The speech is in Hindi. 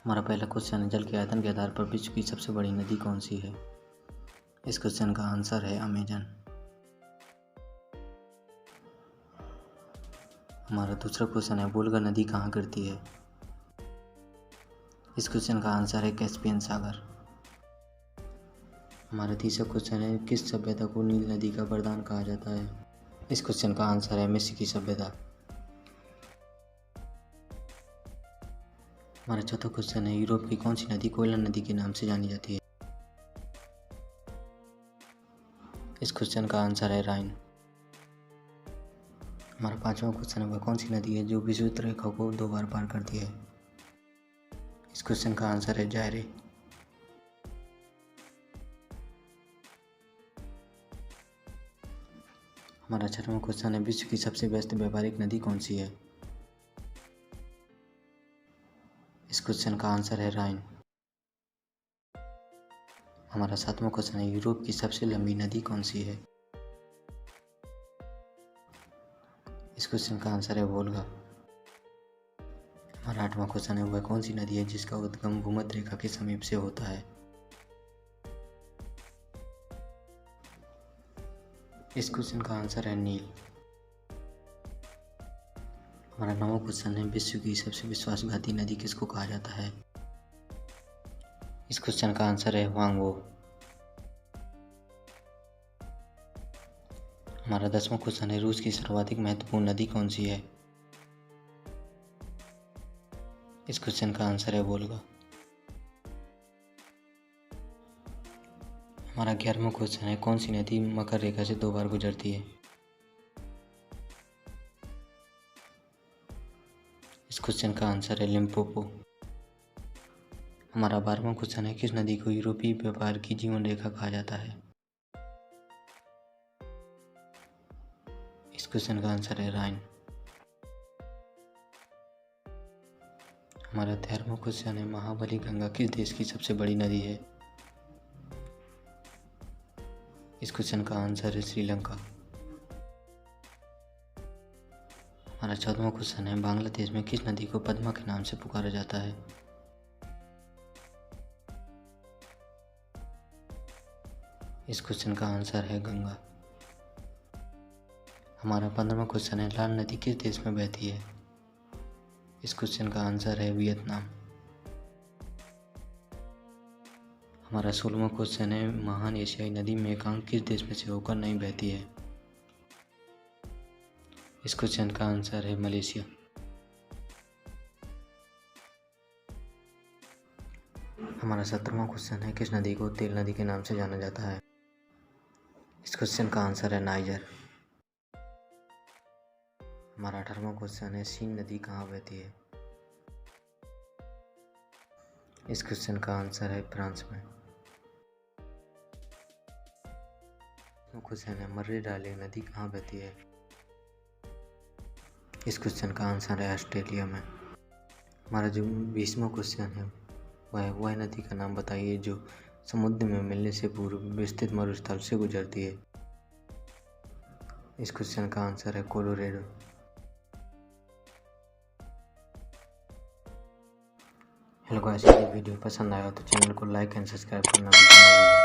हमारा पहला क्वेश्चन है, जल के आयतन के आधार पर विश्व की सबसे बड़ी नदी कौन सी है? इस क्वेश्चन का आंसर है अमेजन। हमारा दूसरा क्वेश्चन है, वोल्गा नदी कहाँ गिरती है? इस क्वेश्चन का आंसर है कैस्पियन सागर। हमारा तीसरा क्वेश्चन है, किस सभ्यता को नील नदी का वरदान कहा जाता है? इस क्वेश्चन का आंसर है मिस्र की सभ्यता। हमारा चौथा क्वेश्चन है, यूरोप की कौन सी नदी कोयला नदी के नाम से जानी जाती है? इस क्वेश्चन का आंसर है राइन। हमारा पांचवा क्वेश्चन है, वह कौन सी नदी है जो विषुवत रेखा को 2 बार पार करती है? इस क्वेश्चन का आंसर है जायरे। हमारा छठवां क्वेश्चन है, विश्व की सबसे व्यस्त व्यापारिक नदी कौन सी है? इस क्वेश्चन का आंसर है राइन। हमारा सातवां क्वेश्चन है, यूरोप की सबसे लंबी नदी कौन सी है? इस क्वेश्चन का आंसर है वोल्गा। हमारा आठवां क्वेश्चन है, वह कौन सी नदी है जिसका उद्गम भूमध्य रेखा के समीप से होता है? इस क्वेश्चन का आंसर है नील। हमारा 9वां क्वेश्चन है, विश्व की सबसे विश्वासघाती नदी किसको कहा जाता है? इस क्वेश्चन का आंसर है वांगो। हमारा 10वां क्वेश्चन है, रूस की सर्वाधिक महत्वपूर्ण नदी कौन सी है? इस क्वेश्चन का आंसर है वोल्गा। हमारा 11वां क्वेश्चन है, कौन सी नदी मकर रेखा से 2 बार गुजरती है? इस क्वेश्चन का आंसर है लिम्पोपो। हमारा 12वां क्वेश्चन है, किस नदी को यूरोपीय व्यापार की जीवन रेखा कहा जाता है? इस क्वेश्चन का आंसर है राइन। हमारा 13वां क्वेश्चन है, महाबली गंगा किस देश की सबसे बड़ी नदी है? इस क्वेश्चन का आंसर है श्रीलंका। हमारा 14वां क्वेश्चन है, बांग्लादेश में किस नदी को पद्मा के नाम से पुकारा जाता है? इस क्वेश्चन का आंसर है गंगा। हमारा 15वां क्वेश्चन है, लाल नदी किस देश में बहती है? इस क्वेश्चन का आंसर है वियतनाम। हमारा 16वां क्वेश्चन है, महान एशियाई नदी मेकांग किस देश में से होकर नहीं बहती है? इस क्वेश्चन का आंसर है मलेशिया। हमारा 17वां क्वेश्चन है, किस नदी को तेल नदी के नाम से जाना जाता है? इस क्वेश्चन का आंसर है नाइजर। हमारा 18वां क्वेश्चन है, सीन नदी कहाँ बहती है? इस क्वेश्चन का आंसर है फ्रांस में। क्वेश्चन है, मर्रे डार्लिंग नदी कहाँ बहती है? इस क्वेश्चन का आंसर है ऑस्ट्रेलिया में। हमारा जो 20वां क्वेश्चन है, वह नदी का नाम बताइए जो समुद्र में मिलने से पूर्व विस्तृत मरुस्थल से गुजरती है। इस क्वेश्चन का आंसर है कोलोरेडो। हेलो गाइस, यदि वीडियो पसंद आया तो चैनल को लाइक एंड सब्सक्राइब करना भी मत भूलिए।